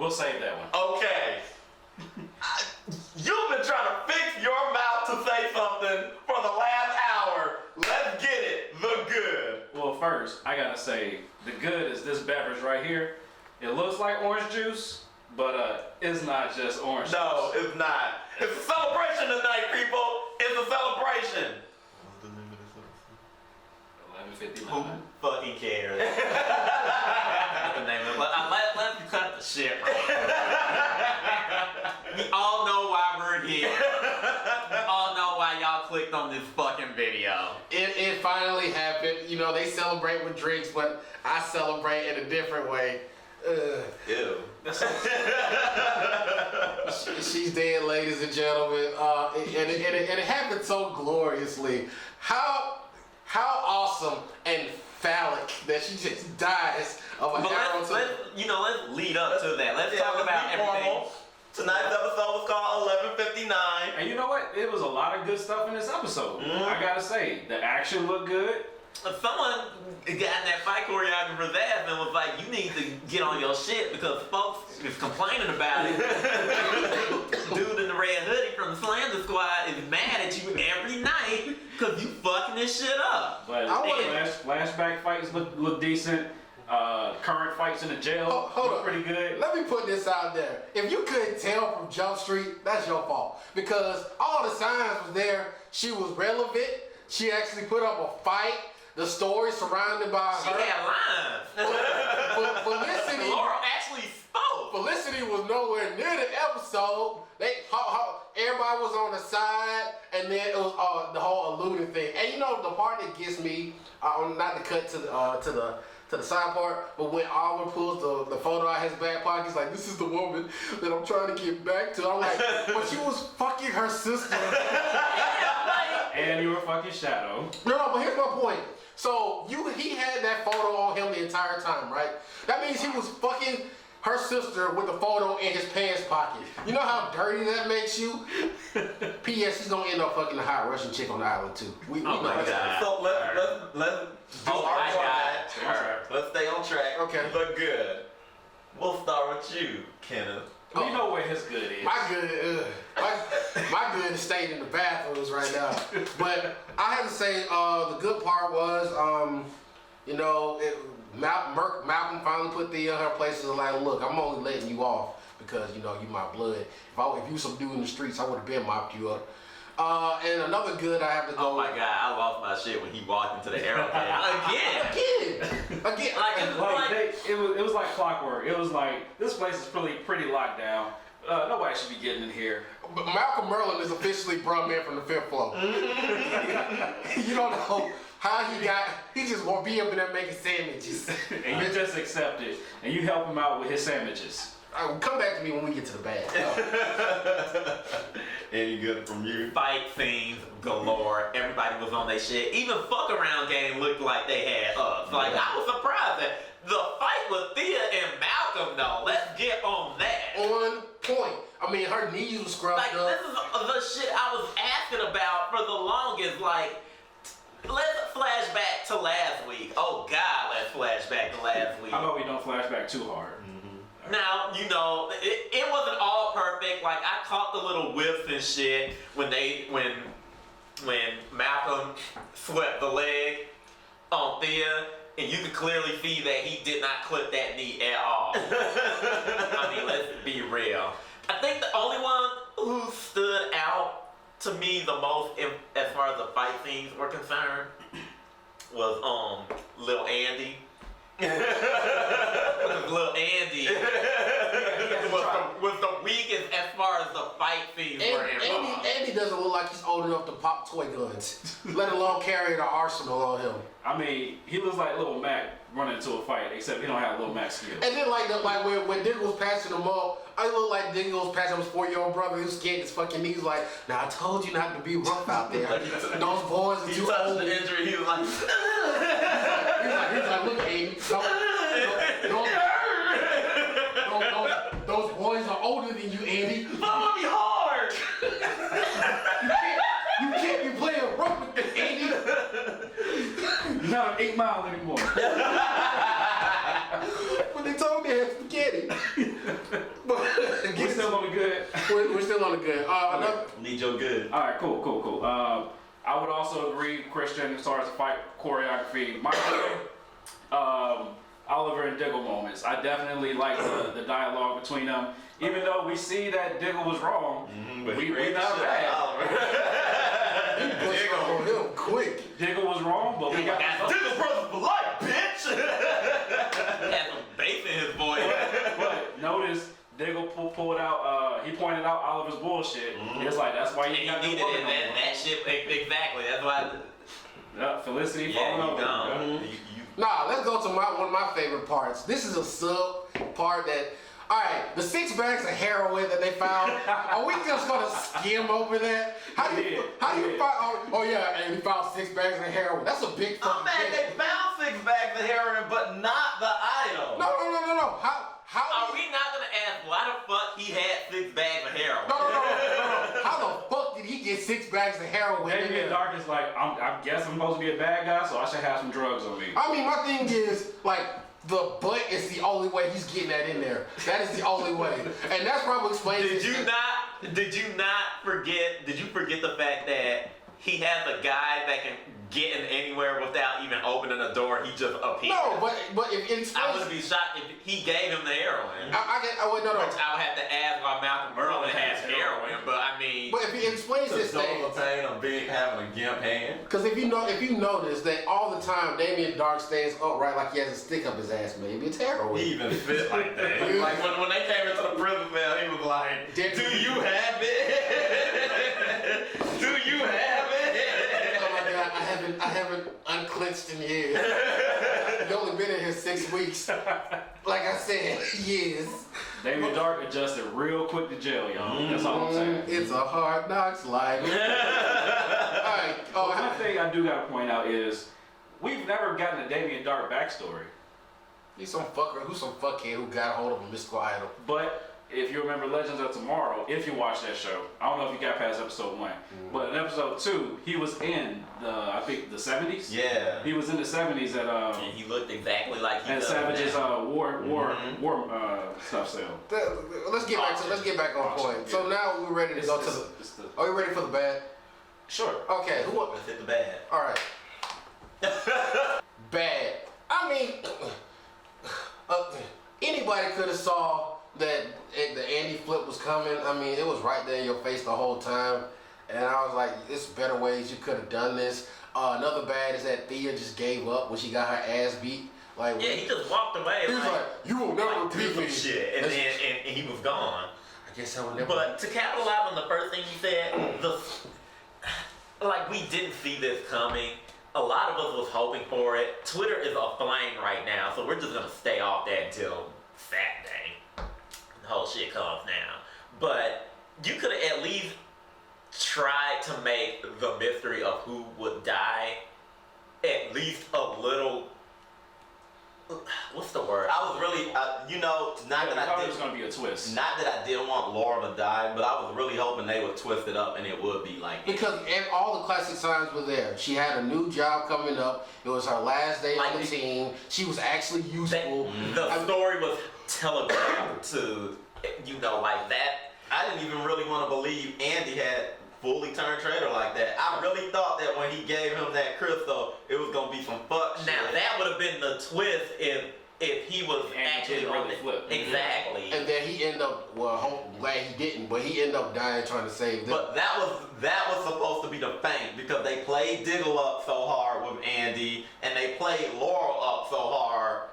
We'll save that one. Okay. You've been trying to fix your mouth to say something for the last hour. Let's get it. The good. Well, first, I gotta say, the good is this beverage right here. It looks like orange juice, but it's not just orange No, juice. it's not. It's a celebration tonight, people. It's a celebration. What's the name of this episode? 11:59. Who fucking cares? The name of it. Let's cut the shit right. We all know why we're here. We all know why y'all clicked on this fucking video. It finally happened. You know, they celebrate with drinks, but I celebrate in a different way. Ew. She's dead, ladies and gentlemen. And it happened so gloriously. How awesome and phallic that she just dies of an arrow to let's lead up to that. Let's talk about everything. Tonight's episode was called 11:59. And you know what? It was a lot of good stuff in this episode. I gotta say, the action looked good. Someone got in that fight choreographer's ass and was like, you need to get on your shit because folks is complaining about it. Dude in the red hoodie from the Slander Squad is mad at you every night because you fucking this shit up. But flashback fights look decent. Current fights in the jail look pretty good. Let me put this out there. If you couldn't tell from Jump Street, that's your fault. Because all the signs was there. She was relevant. She actually put up a fight. The story surrounded by She her. had lines. Felicity. Laurel actually spoke. Felicity was nowhere near the episode. Everybody was on the side, and then it was the whole alluding thing. And you know the part that gets me, not to cut to the side part, but when Oliver pulls the photo out of his back pocket, he's like, "This is the woman that I'm trying to get back to." I'm like, but she was fucking her sister. And you were fucking Shadow. No, but here's my point. So he had that photo on him the entire time, right? That means he was fucking her sister with the photo in his pants pocket. You know how dirty that makes you? P.S. He's gonna end up fucking the hot Russian chick on the island too. We know my that. God. So let's do our part. Let's stay on track. Okay. The good. We'll start with you, Kenneth. We know where his good is. My good stayed in the bathrooms right now. But I have to say, the good part was, Malcolm finally put Thea in her place. And like, look, I'm only letting you off because you my blood. If you some dude in the streets, I would have been mopped you up. And another good, I have to go. Oh my God, I lost my shit when he walked into the aeroplane again. It was like clockwork. It was like this place is pretty locked down. Nobody should be getting in here. But Malcolm Merlin is officially bruh man from the 5th floor. You don't know how he just won't be up in there making sandwiches. And you just accept it. And you help him out with his sandwiches. Come back to me when we get to the bag. Any good from you? Fight scenes galore. Everybody was on their shit. Even fuck around game looked like they had ups. Like I was surprised that the fight with Thea and Malcolm though. Let's get on that. On point. I mean, her knees were scrubbed up. This is the shit I was asking about for the longest. Like, let's flash back to last week. Oh God, let's flash back to last week. How about we don't flash back too hard? Now, it wasn't all perfect. Like, I caught the little whiffs and shit when Malcolm swept the leg on Thea, and you could clearly see that he did not clip that knee at all. I mean, let's be real. I think the only one who stood out to me the most as far as the fight scenes were concerned was Lil Andy. Lil Andy was the weakest as far as the fight scenes were involved. Andy doesn't look like he's old enough to pop toy guns, let alone carry the arsenal on him. I mean, he looks like Lil Mac running into a fight, except he don't have Lil Mac skills. And then when Dick was passing him up, I look like Dick was passing his 4-year-old brother who scared his fucking knees. Like, now I told you not to be rough out there. Those boys are too old. The injury, he was like, he's like, look, Andy, those boys are older than you, Andy. I'm gonna be hard. You can't be playing rough with this, Andy. You're not 8 Mile anymore. But they told me I had spaghetti. we're still on the good. Another. Need your good. All right, cool. I would also agree, Christian, as far as the fight choreography. My Oliver and Diggle moments. I definitely like the dialogue between them. Even though we see that Diggle was wrong, But we not bad. He pushed on him quick. Diggle was wrong, but we got Diggle's brothers for life, bitch. Had some bass in his voice. But notice Diggle pulled out. He pointed out Oliver's bullshit. It's like that's why And you he got needed it. That shit. Exactly. That's why. Felicity Yeah, falling you over. gone. Nah, let's go to one of my favorite parts. This is a sub part that. All right, the 6 bags of heroin that they found. Are we just gonna skim over that? How do you find? Oh yeah, and he found 6 bags of heroin. That's a big fucking I'm mad thing. they found 6 bags of heroin, but not the item. No. How? Are we not gonna ask why the fuck he had 6 bags of heroin? No. How the fuck did he get 6 bags of heroin? in Damien there? Dark is like, I guess I'm supposed to be a bad guy, so I should have some drugs on me. I mean, my thing is like. The butt is the only way he's getting that in there. That is the only way, and that's probably explains. Did you not forget? Did you forget the fact that he has a guy that can get in anywhere without even opening a door? He just appears. No, but if it explains. I would be shocked if he gave him the heroin. I would no. Which I would have to ask why Malcolm Merlin has heroin, but I mean. But if it explains this thing, pain of having a gimp hand. because if you notice that all the time Damien Dark stands upright like he has a stick up his ass, maybe it's heroin. He even fit like that. Like when they came into the prison cell, he was like, "Do you have it? Do you have it?" Oh my God, I haven't unclenched in years. I've only been in here 6 weeks. Like I said, years. Damien Dark adjusted real quick to jail, y'all. That's all I'm saying. It's a hard knocks life. Alright. But one thing I do gotta point out is we've never gotten a Damien Dark backstory. He's some fucker who's some fuckhead who got a hold of a mystical item. But if you remember Legends of Tomorrow, if you watch that show, I don't know if you got past episode 1, but in episode 2, he was in I think the 70s. Yeah. He was in the 70s at And he looked exactly like he at does Savage's now. war stuff sale. Let's get back on point. So now we're ready to go to the. Are you ready for the bad? Sure. Okay. Let's hit the bad. All right. Bad. I mean, anybody could have saw that the Andy flip was coming. I mean, it was right there in your face the whole time. And I was like, there's better ways you could have done this. Another bad is that Thea just gave up when she got her ass beat. Like, Yeah, he just walked away. he was like, you will never do beat some me. shit, and then and he was gone. I guess I will never. But to capitalize on the first thing you said, like we didn't see this coming. A lot of us was hoping for it. Twitter is aflame right now, so we're just gonna stay off that until Saturday. The whole shit calms down. But you could have at least tried to make the mystery of who would die at least a little. What's the word? I was really, not that I It was did, gonna be a twist. not that I didn't want Laurel to die, but I was really hoping they would twist it up and it would be like. Because all the classic signs were there. She had a new job coming up. It was her last day on the team. She was actually useful. The story was telegraphed to, like that. I didn't even really want to believe Andy had fully turned traitor like that. I really thought that when he gave him that crystal, it was gonna be some fuck shit. Now that would have been the twist if he was And he actually didn't on really the flip. And Exactly. then he ended up, I'm glad he didn't, but he ended up dying trying to save them. But that was supposed to be the feint because they played Diggle up so hard with Andy, and they played Laurel up so hard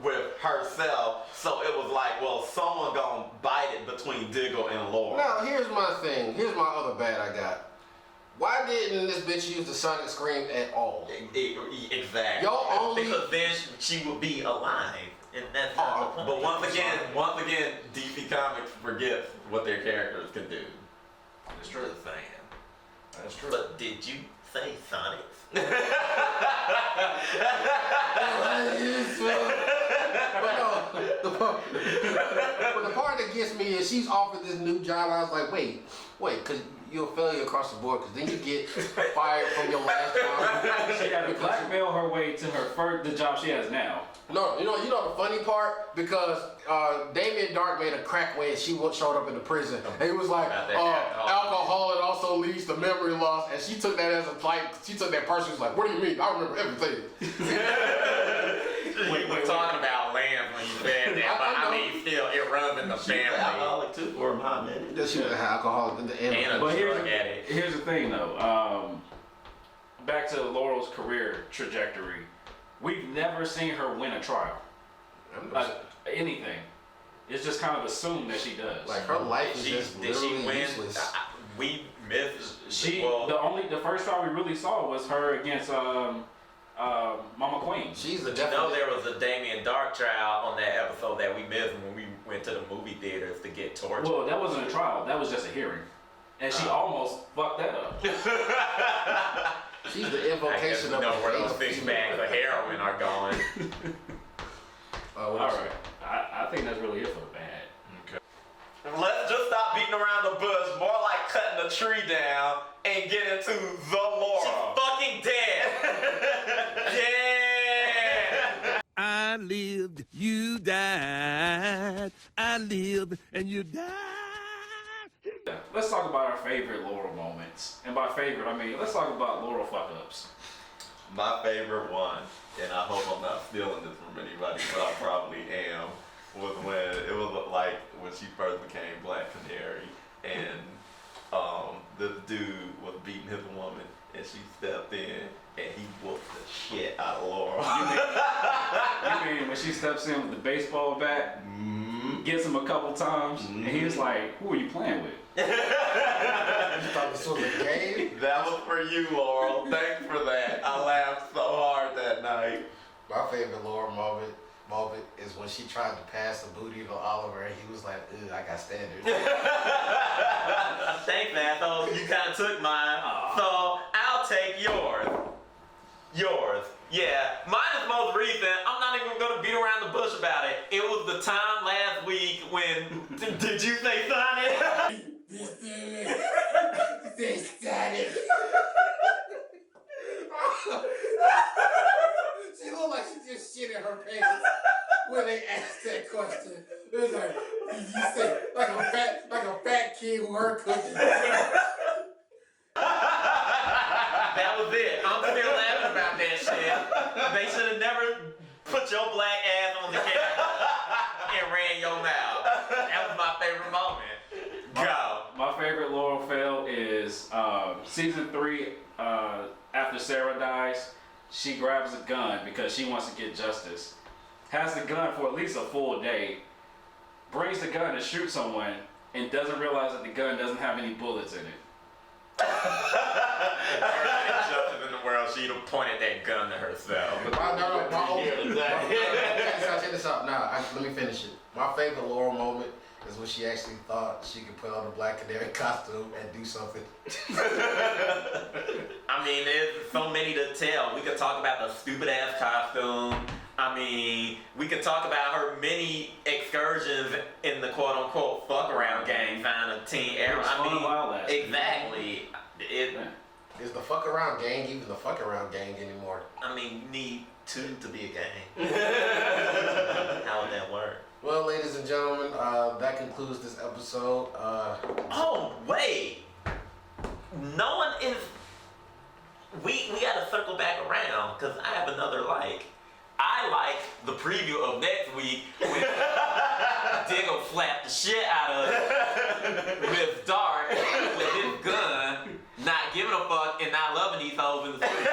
with herself. So it was like, well, someone gonna bite it between Diggle and Laurel. Now, here's my thing. Here's my other bad I got. Why didn't this bitch use the sonic scream at all? Exactly. Y'all only... Because then she would be alive, and that's not the point. But once again, DC Comics forgets what their characters can do. It's true. Just saying. That's true. But did you say Sonic? But no, the part that gets me is she's offered this new job. I was like, wait, because you're a failure across the board because then you get fired from your last job. She had to blackmail her way to the job she has now. No, you know the funny part because Damien Dark made a crack way and she showed up in the prison and he was like, alcohol it also leads to memory loss, and she took that as a plight. She took that person. She was like, what do you mean? I remember everything. We were talking about Lance when you said that, but I mean, still, it runs in the She was family. alcoholic too for a hot minute. Yeah, she was an alcoholic in the end. And a But drug addict. here's the thing though. Back to Laurel's career trajectory. We've never seen her win a trial. Anything. It's just kind of assumed that she does. Like her life is Did just she literally win? useless. We missed. The first trial we really saw was her against Mama Queen. She's the Did you know definite. there was a Damien Dark trial on that episode that we missed when we went to the movie theaters to get tortured? Well, that wasn't a trial. That was just a hearing, and she almost fucked that up. She's the I guess invocation we of know where the those faith. fish bags of heroin are going. All right, I think that's really it for the bad. Let's just stop beating around the bush. More like cutting the tree down and get into the Laura. She's fucking dead. Yeah. I lived, you died. I lived and you died. Let's talk about our favorite Laurel moments, and by favorite I mean let's talk about Laurel fuck ups. My favorite one, and I hope I'm not stealing this from anybody, but I probably am, was when she first became Black Canary, and this dude was beating his woman, and she stepped in, and he whooped the shit out of Laurel. You mean when she steps in with the baseball bat, gets him a couple times, and he's like, "Who are you playing with?" You thought this was a game? That was for you, Laurel. Thanks for that. I laughed so hard that night. My favorite Laura moment is when she tried to pass the booty to Oliver and he was like, "Ugh, I got standards." Thanks, man. So you kind of took mine. So I'll take yours. Yours. Yeah. Mine is most recent. I'm not even going to beat around the bush about it. It was the time last week when... Did you say Sonic? They Sonic. She looked like she just shit in her pants when they asked that question. It was like, you say, like a fat kid who heard cooking. That was it. I'm still laughing about that shit. They should have never put your black ass on the camera and ran your mouth. That was my favorite moment. Go. My favorite Laurel fail is season 3. After Sarah dies, she grabs a gun because she wants to get justice. Has the gun for at least a full day. Brings the gun to shoot someone and doesn't realize that the gun doesn't have any bullets in it. Justice in the world, she'd have pointed that gun to herself. Check this out. Let me finish it. My favorite Laurel moment is when she actually thought she could put on a Black Canary costume and do something. I mean, there's so many to tell. We could talk about the stupid ass costume. I mean, we could talk about her many excursions in the quote unquote fuck around gang, find a teen era. Exactly. Is the fuck around gang even the fuck around gang anymore? I mean, you need two to be a gang. How would that work? Well, ladies and gentlemen, that concludes this episode. Oh, wait. No one is... We gotta circle back around, because I have another like. I like the preview of next week when Diggle slapped the shit out of Miss Dark with his gun, not giving a fuck and not loving these hoes in the street.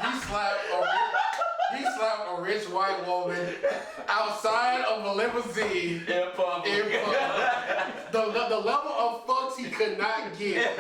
He slapped a rich white woman outside of a limousine In public. The level of fucks he could not get.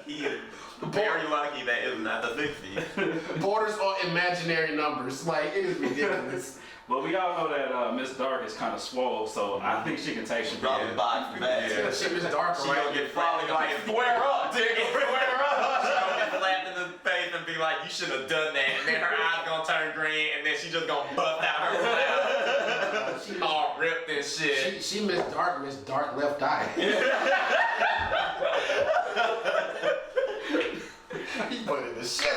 He is very lucky that it's not the 60s. Borders on imaginary numbers. Like, it is ridiculous. But we all know that Miss Dark is kind of swole, so I think she can take some Probably box bag. Yeah, she was dark She around. gonna get probably like Square up, Diggle. Square up. She gonna get slapped in the face and be like, you shouldn't have done that. And then her eyes gonna turn green and then she just gonna bust out her mouth. She was All all ripped and shit. She missed dark left eye. He put it in the shit.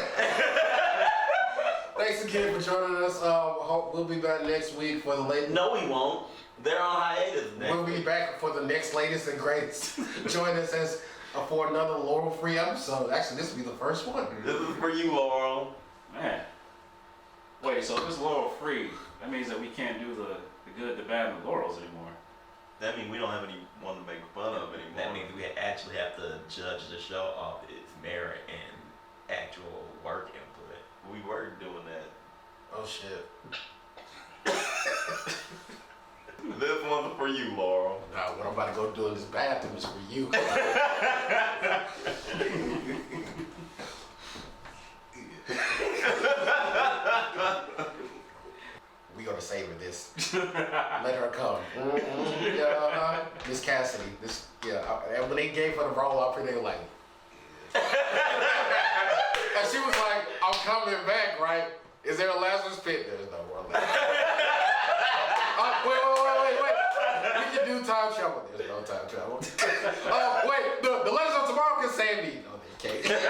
Thanks again for joining us. Hope we'll be back next week for the latest. No, we won't. They're on hiatus next We'll be back for the next latest and greatest. Join us for another Laurel-free episode. Actually, this will be the first one. This is for you, Laurel. Man. Wait, so if it's Laurel free, that means that we can't do the good, the bad, and the laurels anymore. That means we don't have anyone to make fun of anymore. That means we actually have to judge the show off its merit and actual work input. We were doing that. Oh shit. This one's for you, Laurel. Nah, what I'm about to go do in this bathroom is for you. We gonna savor this. Let her come. Yeah, Miss Cassidy. And when they gave her the roll up here, they were like, and she was like, I'm coming back, right? Is there a Lazarus pit? There's no more Lazarus. Wait. We can do time travel. There's no time travel. Wait, the Legends of Tomorrow can save me. No, they can't.